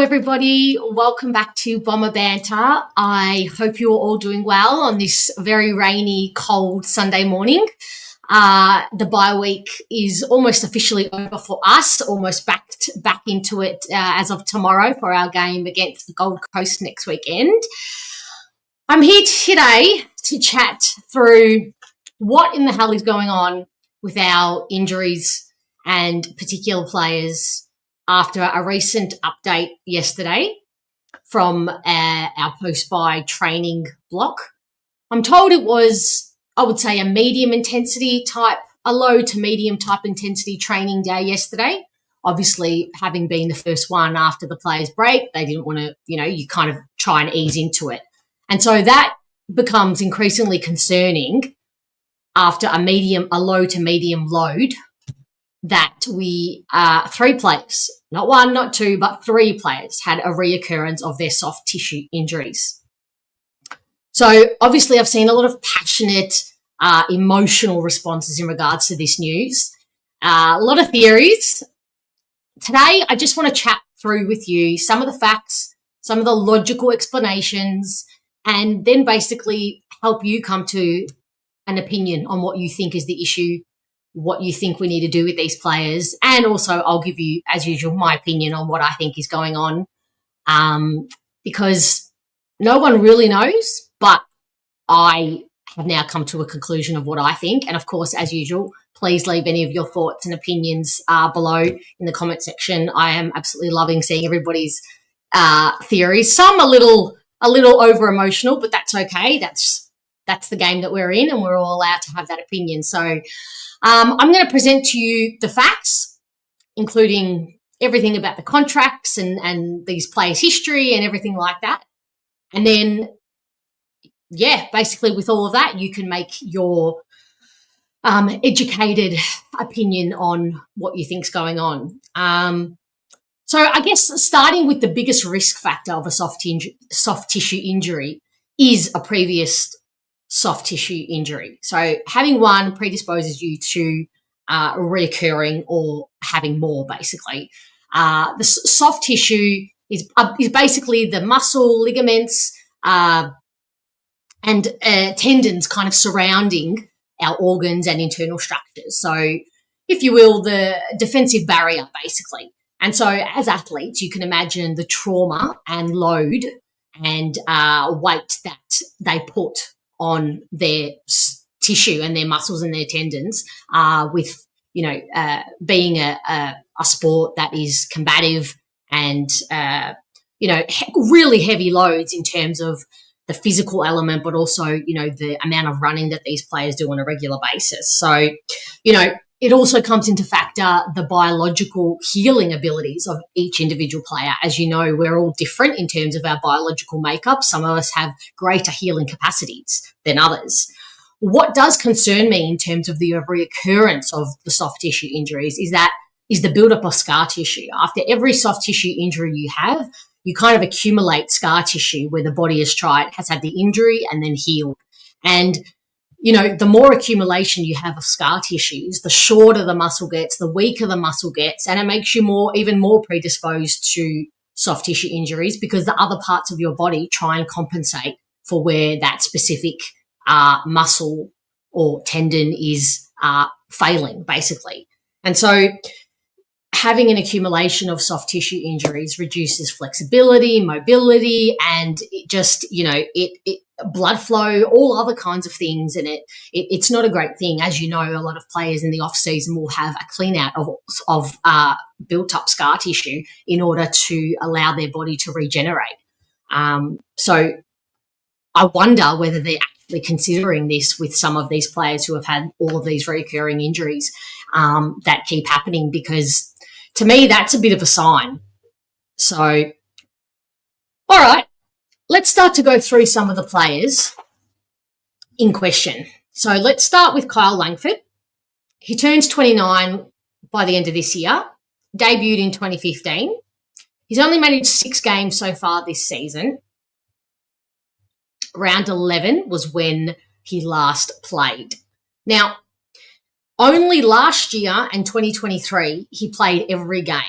everybody. Welcome back to Bomber Banter. I hope you're all doing well on this very rainy, cold Sunday morning. The bye week is almost officially over for us, almost back into it as of tomorrow for our game against the Gold Coast next weekend. I'm here today to chat through what in the hell is going on with our injuries and particular players after a recent update yesterday from our post-bye training block. I'm told it was, I would say, a low to medium type intensity training day yesterday. Obviously, having been the first one after the players' break, they didn't want to, you kind of try and ease into it. And so that becomes increasingly concerning after a low to medium load that we, 3 players, not 1, not 2, but 3 players had a reoccurrence of their soft tissue injuries. So obviously I've seen a lot of passionate, emotional responses in regards to this news, a lot of theories. Today I just want to chat through with you some of the facts, some of the logical explanations, and then basically help you come to an opinion on what you think is the issue, what you think we need to do with these players, and also I'll give you, as usual, my opinion on what I think is going on, because no one really knows, but I have now come to a conclusion of what I think. And, of course, as usual, please leave any of your thoughts and opinions below in the comment section. I am absolutely loving seeing everybody's theories. Some a little over-emotional, but that's okay. That's the game that we're in, and we're all allowed to have that opinion. So I'm going to present to you the facts, including everything about the contracts and these players' history and everything like that. And then, basically with all of that, you can make your educated opinion on what you think's going on. So I guess starting with the biggest risk factor of a soft tissue injury is a previous soft tissue injury. So having one predisposes you to reoccurring or having more, basically. The soft tissue is basically the muscle, ligaments, and tendons kind of surrounding our organs and internal structures. So, if you will, the defensive barrier, basically. And so as athletes, you can imagine the trauma and load and weight that they put on their tissue and their muscles and their tendons with, being a sport that is combative and, really heavy loads in terms of the physical element, but also, the amount of running that these players do on a regular basis. So, it also comes into factor the biological healing abilities of each individual player. As you know, we're all different in terms of our biological makeup. Some of us have greater healing capacities than others. What does concern me in terms of the reoccurrence of the soft tissue injuries is the buildup of scar tissue. After every soft tissue injury you have, you kind of accumulate scar tissue where the body has had the injury and then healed. And the more accumulation you have of scar tissues, the shorter the muscle gets, the weaker the muscle gets, and it makes you even more predisposed to soft tissue injuries because the other parts of your body try and compensate for where that specific muscle or tendon is failing, basically. And so having an accumulation of soft tissue injuries reduces flexibility, mobility, and it just, it blood flow, all other kinds of things. And it's not a great thing. As you know, a lot of players in the off season will have a clean out of built up scar tissue in order to allow their body to regenerate. So I wonder whether they're actually considering this with some of these players who have had all of these recurring injuries that keep happening, because to me, that's a bit of a sign. So, all right, let's start to go through some of the players in question. So let's start with Kyle Langford. He turns 29 by the end of this year, debuted in 2015. He's only managed 6 games so far this season. Round 11 was when he last played. Now, only last year and 2023, he played every game.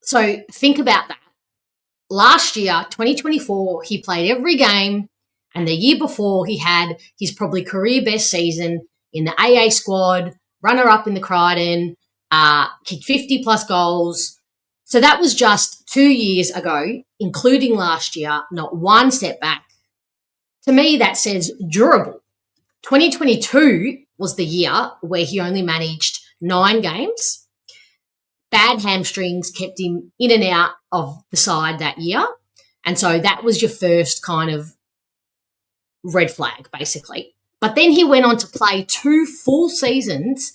So think about that. last year, 2024, he played every game. And the year before, he had his probably career best season in the AA squad, runner-up in the Crichton, kicked 50-plus goals. So that was just 2 years ago, including last year, not one setback. To me, that says durable. 2022 was the year where he only managed 9 games. Bad hamstrings kept him in and out of the side that year. And so that was your first kind of red flag, basically. But then he went on to play 2 full seasons,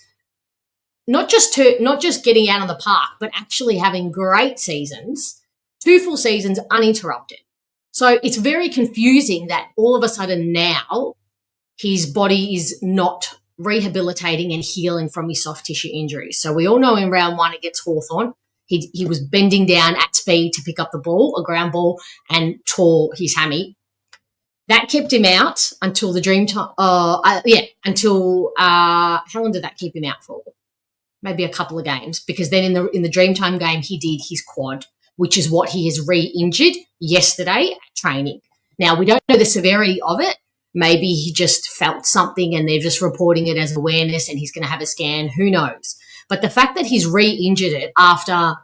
not just getting out on the park, but actually having great seasons, 2 full seasons uninterrupted. So it's very confusing that all of a sudden now his body is not rehabilitating and healing from his soft tissue injuries. So we all know in round 1 against Hawthorn, he was bending down at speed to pick up the ball, a ground ball, and tore his hammy. That kept him out until the dream time. Until how long did that keep him out for? Maybe a couple of games, because then in the Dreamtime game he did his quad, which is what he has re-injured yesterday at training. Now, we don't know the severity of it. Maybe he just felt something and they're just reporting it as awareness and he's going to have a scan. Who knows? But the fact that he's re-injured it after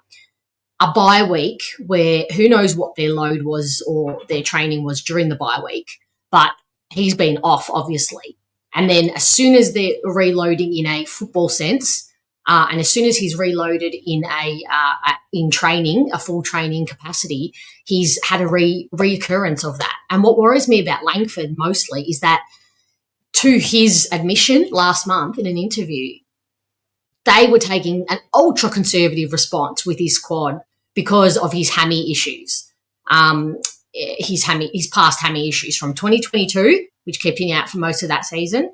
a bye week where who knows what their load was or their training was during the bye week, but he's been off, obviously. And then as soon as they're reloading in a football sense, and as soon as he's reloaded in training, a full training capacity, he's had a reoccurrence of that. And what worries me about Langford mostly is that, to his admission last month in an interview, they were taking an ultra-conservative response with his squad because of his hammy issues, his past hammy issues from 2022, which kept him out for most of that season.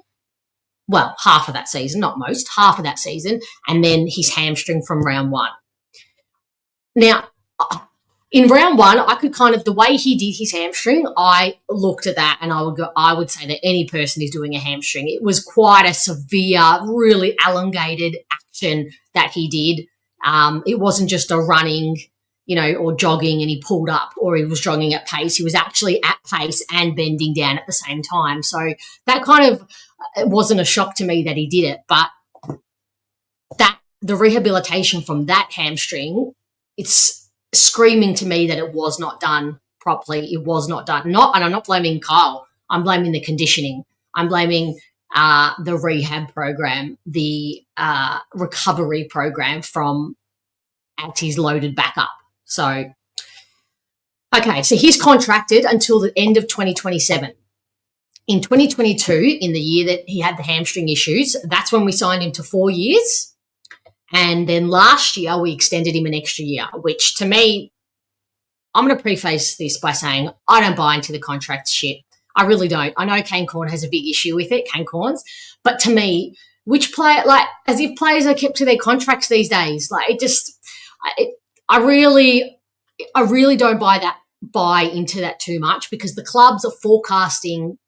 Well, half of that season, not most, half of that season, and then his hamstring from round 1. Now, in round 1, I could kind of, the way he did his hamstring, I looked at that and I would say that any person who's doing a hamstring, it was quite a severe, really elongated action that he did. It wasn't just a running, or jogging and he pulled up, or he was jogging at pace. He was actually at pace and bending down at the same time. So that kind of, it wasn't a shock to me that he did it, but that the rehabilitation from that hamstring, it's screaming to me that it was not done properly. It was not done. And I'm not blaming Kyle. I'm blaming the conditioning. I'm blaming the rehab program, the recovery program from as he's loaded back up. So, okay, so he's contracted until the end of 2027. In 2022, in the year that he had the hamstring issues, that's when we signed him to 4 years. And then last year, we extended him an extra year, which to me, I'm going to preface this by saying I don't buy into the contract shit. I really don't. I know Kane Corn has a big issue with it, Kane Corns, but to me, which player, as if players are kept to their contracts these days, I really don't buy into that too much, because the clubs are forecasting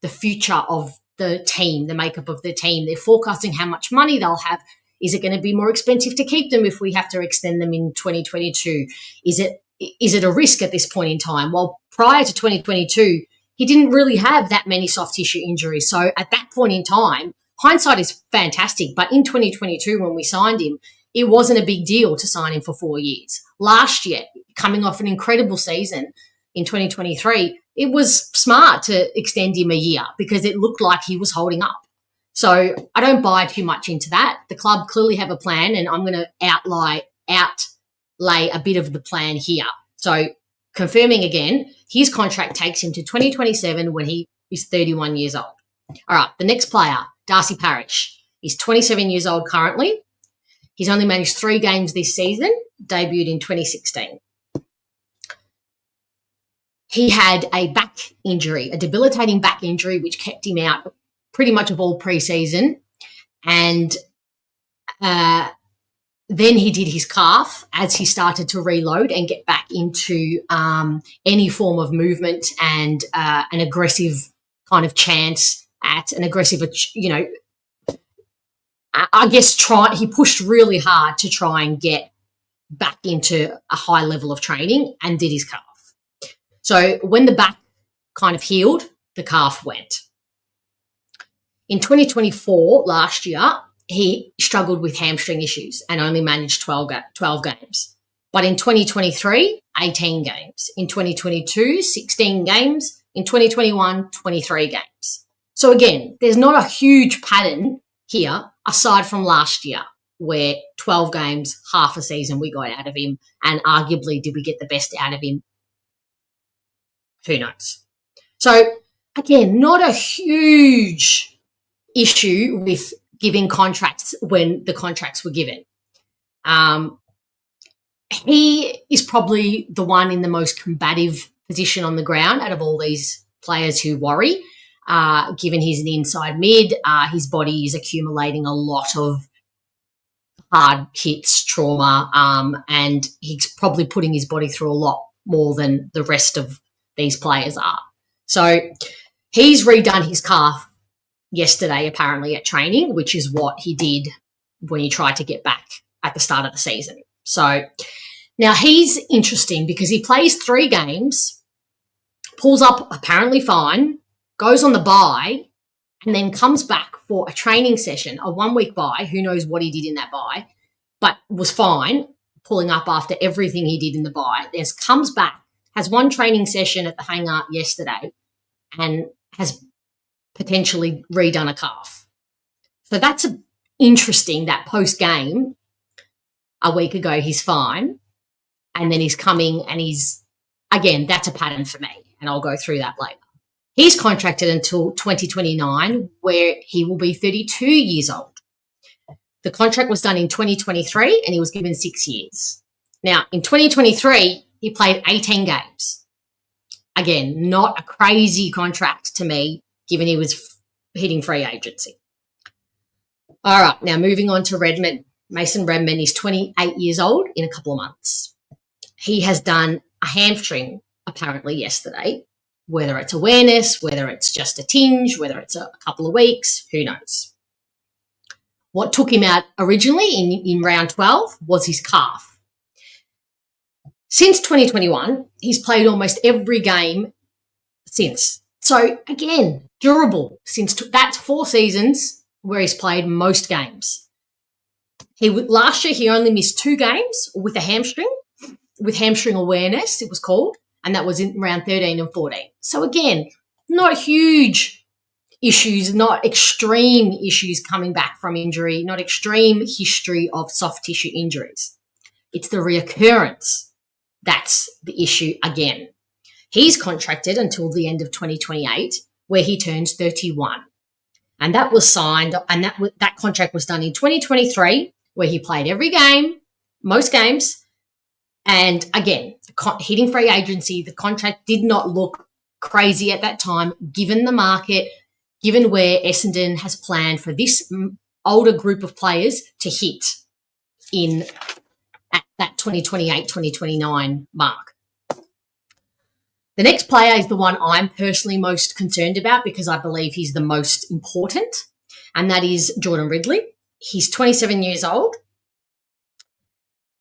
the future of the team, the makeup of the team. They're forecasting how much money they'll have. Is it going to be more expensive to keep them if we have to extend them in 2022? Is it a risk at this point in time? Well, prior to 2022, he didn't really have that many soft tissue injuries. So at that point in time, hindsight is fantastic. But in 2022, when we signed him, it wasn't a big deal to sign him for 4 years. Last year, coming off an incredible season in 2023, it was smart to extend him a year because it looked like he was holding up. So I don't buy too much into that. The club clearly have a plan, and I'm going to outlay a bit of the plan here. So confirming again, his contract takes him to 2027 when he is 31 years old. All right, the next player, Darcy Parish. He's 27 years old currently. He's only managed 3 games this season, debuted in 2016. He had a back injury, a debilitating back injury, which kept him out pretty much of all pre-season. And then he did his calf as he started to reload and get back into any form of movement and an aggressive kind of chance at an aggressive, I guess he pushed really hard to try and get back into a high level of training and did his calf. So when the back kind of healed, the calf went. In 2024, last year, he struggled with hamstring issues and only managed 12 games. But in 2023, 18 games. In 2022, 16 games. In 2021, 23 games. So again, there's not a huge pattern here aside from last year where 12 games, half a season we got out of him, and arguably did we get the best out of him? Who knows? So again, not a huge issue with giving contracts when the contracts were given. He is probably the one in the most combative position on the ground out of all these players who worry. Given he's an inside mid, his body is accumulating a lot of hard hits, trauma, and he's probably putting his body through a lot more than the rest of these players are. So he's redone his calf yesterday, apparently, at training, which is what he did when he tried to get back at the start of the season. So now he's interesting because he plays 3 games, pulls up apparently fine, goes on the bye, and then comes back for a training session, a 1-week bye. Who knows what he did in that bye, but was fine, pulling up after everything he did in the bye. Then comes back, has 1 training session at the hangar yesterday, and has potentially redone a calf. So that's interesting that post-game, a week ago, he's fine, and then he's coming and he's, again, that's a pattern for me, and I'll go through that later. He's contracted until 2029, where he will be 32 years old. The contract was done in 2023, and he was given 6 years. Now, in 2023, he played 18 games. Again, not a crazy contract to me, given he was hitting free agency. All right, now moving on to Redman. Mason Redman is 28 years old in a couple of months. He has done a hamstring, apparently, yesterday. Whether it's awareness, whether it's just a tinge, whether it's a couple of weeks, who knows? What took him out originally in round 12 was his calf. Since 2021, he's played almost every game since. So, again, durable. That's 4 seasons where he's played most games. Last year, he only missed 2 games with hamstring awareness, it was called, and that was in round 13 and 14. So, again, not huge issues, not extreme issues coming back from injury, not extreme history of soft tissue injuries. It's the reoccurrence. That's the issue again. He's contracted until the end of 2028, where he turns 31. And that was signed, and that contract was done in 2023, where he played every game, most games. And again, hitting free agency, the contract did not look crazy at that time, given the market, given where Essendon has planned for this older group of players to hit at that 2028, 2029 mark. The next player is the one I'm personally most concerned about because I believe he's the most important, and that is Jordan Ridley. He's 27 years old,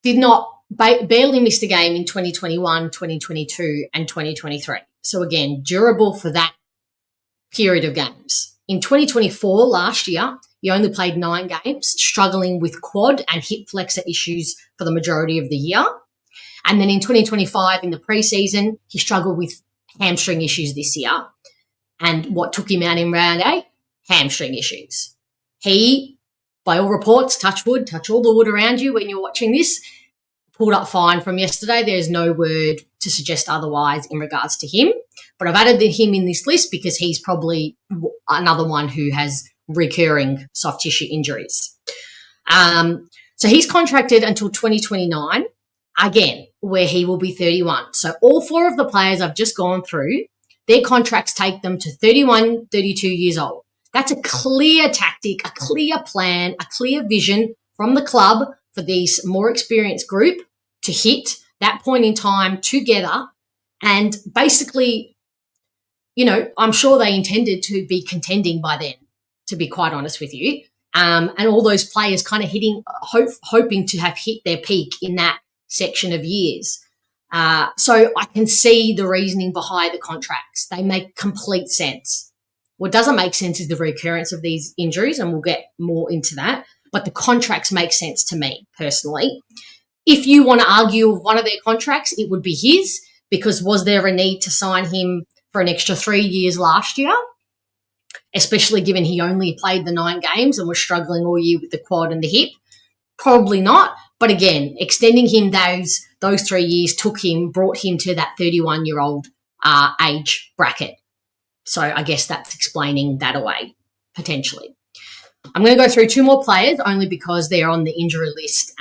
barely missed a game in 2021, 2022, and 2023. So again, durable for that period of games. In 2024, last year, he only played 9 games, struggling with quad and hip flexor issues for the majority of the year. And then in 2025, in the preseason, he struggled with hamstring issues this year. And what took him out in round 8? Hamstring issues. He, by all reports, touch wood, touch all the wood around you when you're watching this, pulled up fine from yesterday. There's no word to suggest otherwise in regards to him. But I've added him in this list because he's probably another one who has recurring soft tissue injuries. So he's contracted until 2029, again, where he will be 31. So all 4 of the players I've just gone through, their contracts take them to 31, 32 years old. That's a clear tactic, a clear plan, a clear vision from the club for this more experienced group to hit that point in time together. And basically, I'm sure they intended to be contending by then, to be quite honest with you. And all those players kind of hoping to have hit their peak in that section of years. So I can see the reasoning behind the contracts. They make complete sense. What doesn't make sense is the recurrence of these injuries, and we'll get more into that. But the contracts make sense to me personally. If you want to argue one of their contracts, it would be his, because was there a need to sign him for an extra 3 years last year, especially given he only played the 9 games and was struggling all year with the quad and the hip? Probably not. But again, extending him those 3 years brought him to that 31-year-old age bracket. So I guess that's explaining that away, potentially. I'm going to go through 2 more players only because they're on the injury list.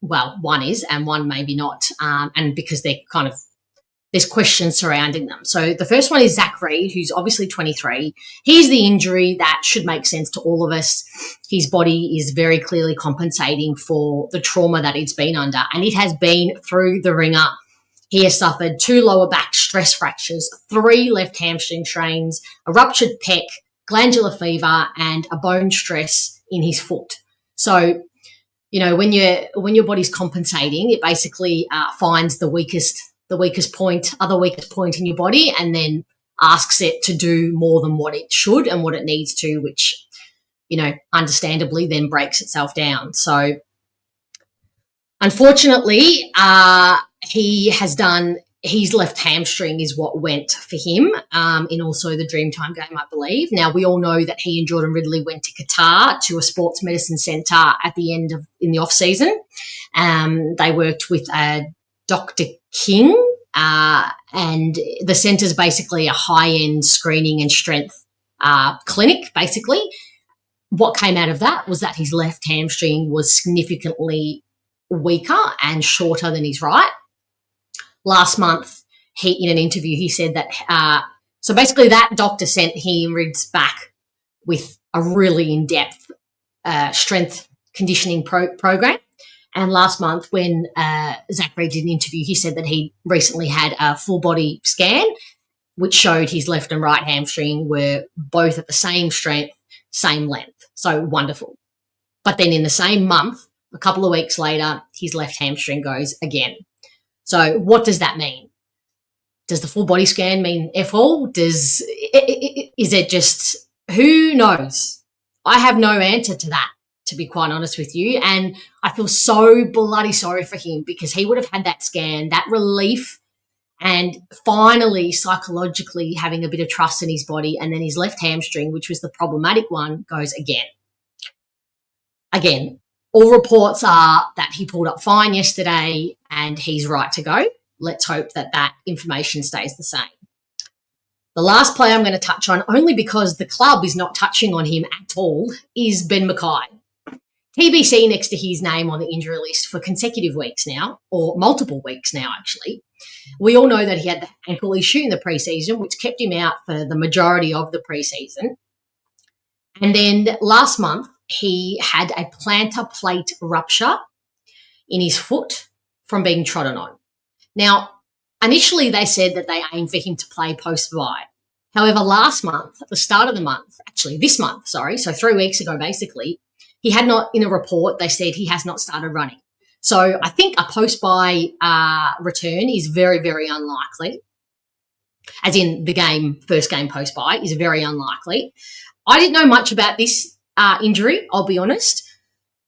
Well, one is and one maybe not, and because there's questions surrounding them. So the first one is Reid, who's obviously 23. He's the injury that should make sense to all of us. His body is very clearly compensating for the trauma that it's been under, and it has been through the ringer. He has suffered 2 lower back stress fractures, 3 left hamstring strains, a ruptured pec, glandular fever, and a bone stress in his foot. So, when your body's compensating, it basically finds the weakest point in your body, and then asks it to do more than what it should and what it needs to, which, understandably then breaks itself down. So unfortunately, his left hamstring is what went for him in also the Dreamtime game, I believe. Now, we all know that he and Jordan Ridley went to Qatar to a sports medicine centre in the off-season. They worked with Dr. King, and the centre's basically a high-end screening and strength clinic, basically. What came out of that was that his left hamstring was significantly weaker and shorter than his right. Last month, in an interview, he said that so basically that doctor sent him Rids back with a really in-depth strength conditioning program. And last month, when Reid did an interview, he said that he recently had a full-body scan, which showed his left and right hamstring were both at the same strength, same length. So wonderful. But then in the same month, a couple of weeks later, his left hamstring goes again. So what does that mean? Does the full body scan mean F all? Is it just, who knows? I have no answer to that, to be quite honest with you. And I feel so bloody sorry for him, because he would have had that scan, that relief, and finally psychologically having a bit of trust in his body, and then his left hamstring, which was the problematic one, goes again. Again, all reports are that he pulled up fine yesterday and he's right to go. Let's hope that information stays the same. The last player I'm going to touch on, only because the club is not touching on him at all, is Ben Mckay. TBC next to his name on the injury list for consecutive weeks now, or multiple weeks now, actually. We all know that he had the ankle issue in the preseason, which kept him out for the majority of the preseason. And then last month, he had a plantar plate rupture in his foot from being trodden on. Now, initially they said that they aimed for him to play post-bye. However, last month, at the start of the month, actually this month, so 3 weeks ago basically, he had not, in a report, they said he has not started running. So I think a post-bye return is very, very unlikely, as in the first game post-bye is very unlikely. I didn't know much about this injury, I'll be honest,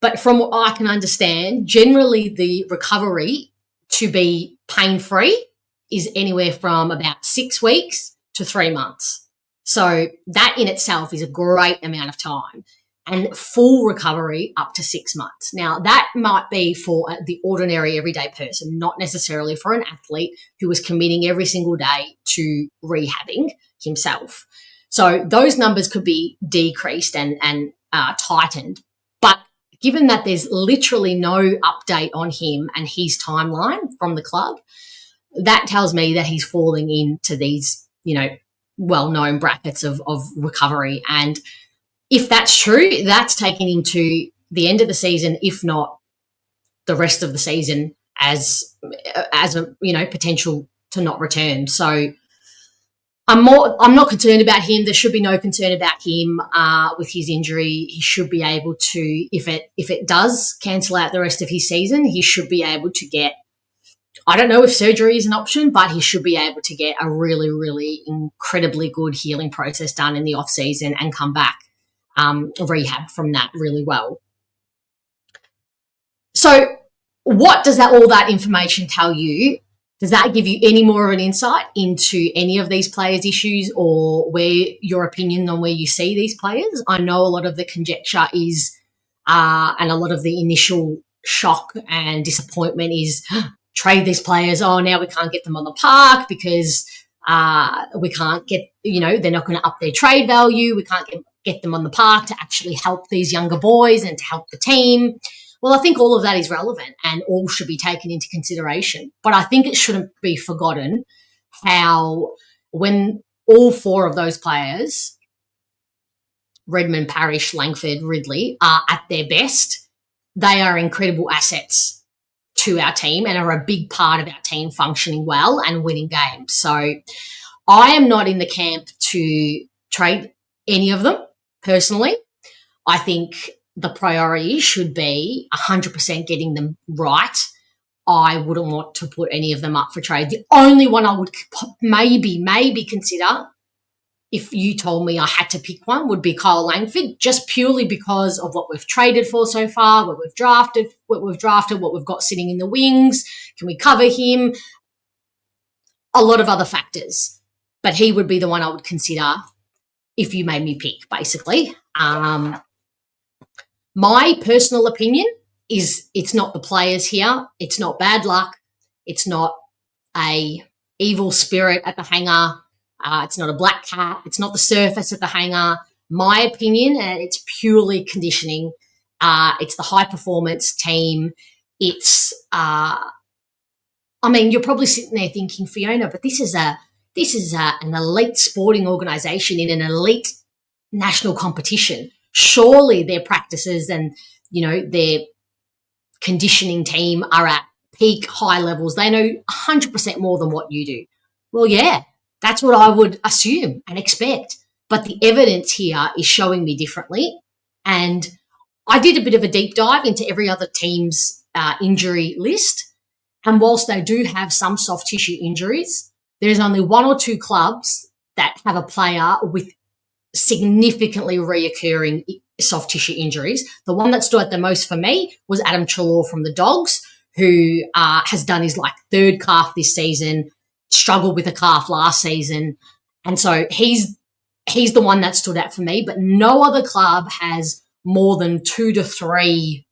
but from what I can understand, generally the recovery to be pain-free is anywhere from about 6 weeks to 3 months. So that in itself is a great amount of time, and full recovery up to 6 months. Now, that might be for the ordinary everyday person, not necessarily for an athlete who is committing every single day to rehabbing himself. So those numbers could be decreased and tightened. But given that there's literally no update on him and his timeline from the club, that tells me that he's falling into these, well-known brackets of recovery. And if that's true, that's taking him to the end of the season, if not the rest of the season, as a potential to not return. So I'm not concerned about him. There should be no concern about him with his injury. He should be able to, if it does cancel out the rest of his season, he should be able to get, I don't know if surgery is an option, but he should be able to get a really, really incredibly good healing process done in the off season and come back rehab from that really well. So what does all that information tell you? Does that give you any more of an insight into any of these players' issues or your opinion on where you see these players? I know a lot of the conjecture is, and a lot of the initial shock and disappointment is trade these players. Oh, now we can't get them on the park because we can't get, they're not going to up their trade value. We can't get them on the park to actually help these younger boys and to help the team. Well, I think all of that is relevant and all should be taken into consideration. But I think it shouldn't be forgotten how when all four of those players, Redman, Parish, Langford, Ridley, are at their best, they are incredible assets to our team and are a big part of our team functioning well and winning games. So I am not in the camp to trade any of them personally. I think the priority should be 100% getting them right. I wouldn't want to put any of them up for trade. The only one I would maybe consider, if you told me I had to pick one, would be Kyle Langford, just purely because of what we've traded for so far, what we've drafted, what we've got sitting in the wings. Can we cover him? A lot of other factors. But he would be the one I would consider if you made me pick, basically. My personal opinion is it's not the players here. It's not bad luck. It's not a evil spirit at the hangar. It's not a black cat. It's not the surface at the hangar. My opinion, and it's purely conditioning. It's the high performance team. It's, you're probably sitting there thinking, Fiona, but this is an elite sporting organisation in an elite national competition. Surely their practices and, their conditioning team are at peak high levels. They know 100% more than what you do. Well, yeah, that's what I would assume and expect. But the evidence here is showing me differently. And I did a bit of a deep dive into every other team's injury list. And whilst they do have some soft tissue injuries, there's only one or two clubs that have a player with significantly reoccurring soft tissue injuries. The one that stood out the most for me was Adam Treloar from the Dogs, who has done his third calf this season, struggled with a calf last season. And so he's the one that stood out for me, but no other club has more than 2 to 3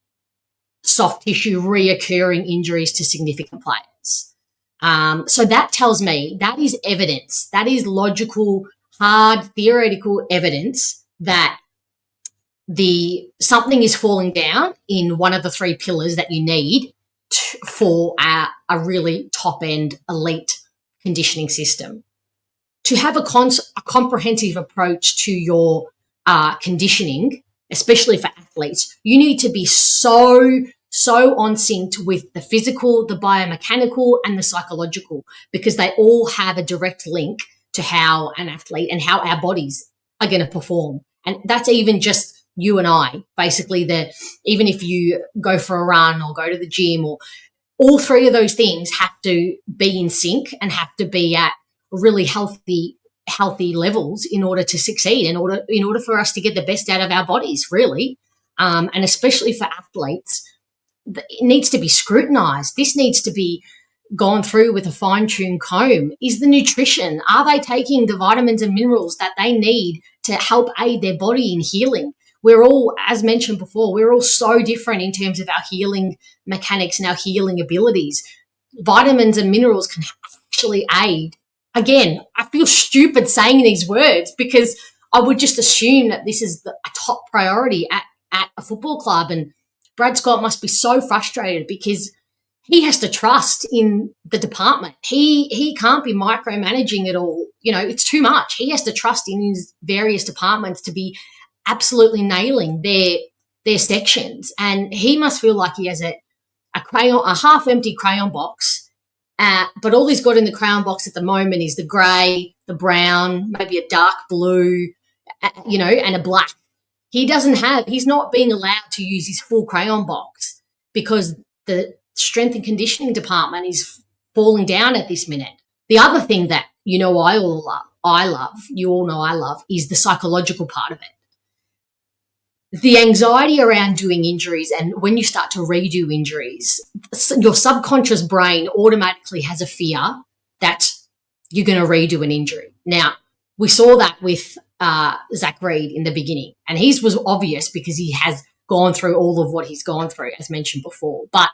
soft tissue reoccurring injuries to significant players. So that tells me that is evidence. That is logical, hard, theoretical evidence that something is falling down in one of the 3 pillars that you need for a really top-end elite conditioning system. To have a comprehensive approach to your conditioning, especially for athletes, you need to be so on sync with the physical, the biomechanical, and the psychological, because they all have a direct link to how an athlete and how our bodies are going to perform. And that's even just you and I, basically. Even if you go for a run or go to the gym, or all 3 of those things have to be in sync and have to be at really healthy levels in order to succeed, in order for us to get the best out of our bodies, really. And especially for athletes, it needs to be scrutinized. This needs to be gone through with a fine-tuned comb. Is the nutrition, are they taking the vitamins and minerals that they need to help aid their body in healing? We're all, as mentioned before, we're all so different in terms of our healing mechanics and our healing abilities. Vitamins and minerals can actually aid. Again, I feel stupid saying these words because I would just assume that this is a top priority at a football club. And Brad Scott must be so frustrated because he has to trust in the department. He can't be micromanaging it all. It's too much. He has to trust in his various departments to be absolutely nailing their sections. And he must feel like he has a half-empty crayon box, but all he's got in the crayon box at the moment is the grey, the brown, maybe a dark blue, and a black. He's not being allowed to use his full crayon box because the strength and conditioning department is falling down at this minute. The other thing that, you know, you all know I love, is the psychological part of it. The anxiety around doing injuries, and when you start to redo injuries, your subconscious brain automatically has a fear that you're going to redo an injury. Now, we saw that with Zach Reid in the beginning, and his was obvious because he has gone through all of what he's gone through, as mentioned before. But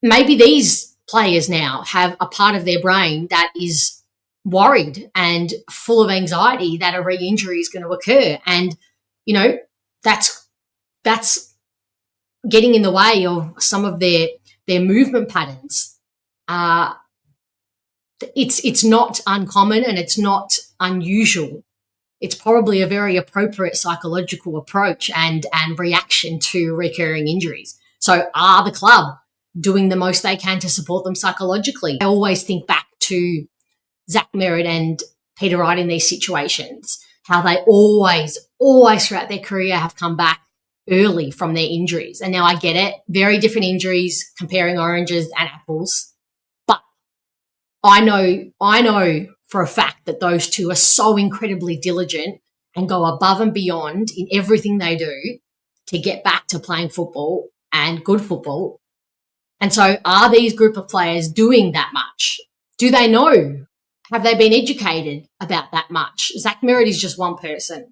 maybe these players now have a part of their brain that is worried and full of anxiety that a re-injury is going to occur. And, you know, that's getting in the way of some of their movement patterns. It's not uncommon and it's not unusual. It's probably a very appropriate psychological approach and reaction to recurring injuries. So are the club doing the most they can to support them psychologically? I always think back to Zach Merritt and Peter Wright in these situations, how they always throughout their career have come back early from their injuries. And now I get it, very different injuries, comparing oranges and apples. But I know for a fact that those two are so incredibly diligent and go above and beyond in everything they do to get back to playing football and good football. And so are these group of players doing that much? Do they know? Have they been educated about that much? Zach Merritt is just one person.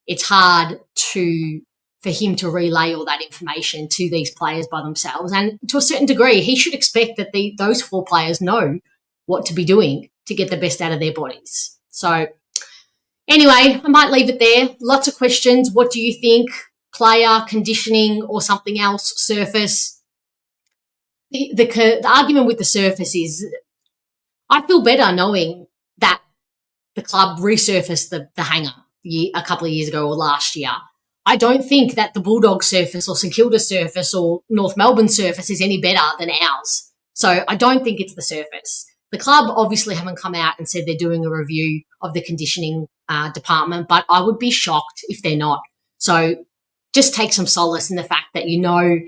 It's hard for him to relay all that information to these players by themselves. And to a certain degree, he should expect that those 4 players know what to be doing to get the best out of their bodies. So anyway, I might leave it there. Lots of questions. What do you think? Player, conditioning, or something else? Surface? The argument with the surface is I feel better knowing that the club resurfaced the hanger a couple of years ago or last year. I don't think that the Bulldogs surface or St Kilda surface or North Melbourne surface is any better than ours. So I don't think it's the surface. The club obviously haven't come out and said they're doing a review of the conditioning department, but I would be shocked if they're not. So just take some solace in the fact that, you know,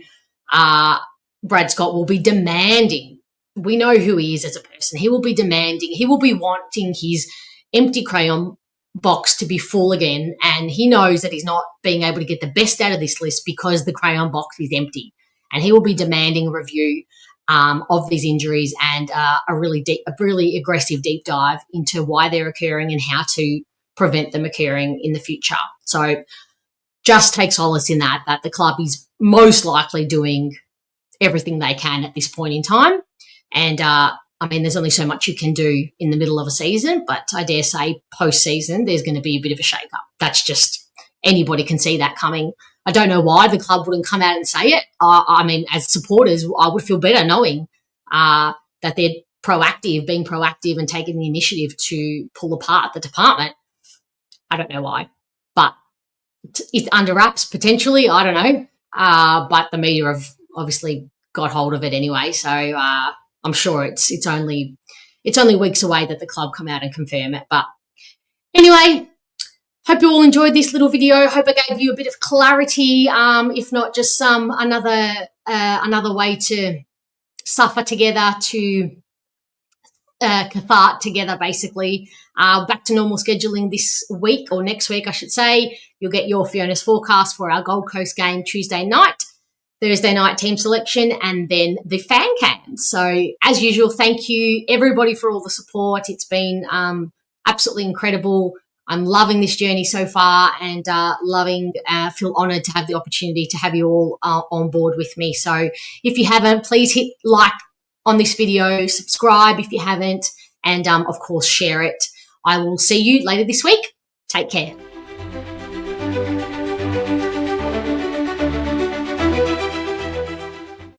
Brad Scott will be demanding. We know who he is as a person. He will be demanding. He will be wanting his empty crayon box to be full again, and he knows that he's not being able to get the best out of this list because the crayon box is empty, and he will be demanding a review of these injuries and a really aggressive deep dive into why they're occurring and how to prevent them occurring in the future. So just take solace in that the club is most likely doing everything they can at this point in time. And I mean, there's only so much you can do in the middle of a season, but I dare say post-season there's going to be a bit of a shake-up. That's just, anybody can see that coming. I don't know why the club wouldn't come out and say it. I mean, as supporters, I would feel better knowing that they're being proactive and taking the initiative to pull apart the department. I don't know why, but it's under wraps potentially. I don't know, but the media have obviously got hold of it anyway. So I'm sure it's only weeks away that the club come out and confirm it. But anyway, hope you all enjoyed this little video. Hope I gave you a bit of clarity, if not just another way to suffer together, to cathartic together, basically. Back to normal scheduling this week, or next week, I should say. You'll get your Fiona's forecast for our Gold Coast game Tuesday night, Thursday night team selection, and then the fan cam. So as usual, thank you everybody for all the support. It's been absolutely incredible. I'm loving this journey so far, and feel honoured to have the opportunity to have you all on board with me. So if you haven't, please hit like on this video, subscribe if you haven't, and of course share it. I will see you later this week. Take care.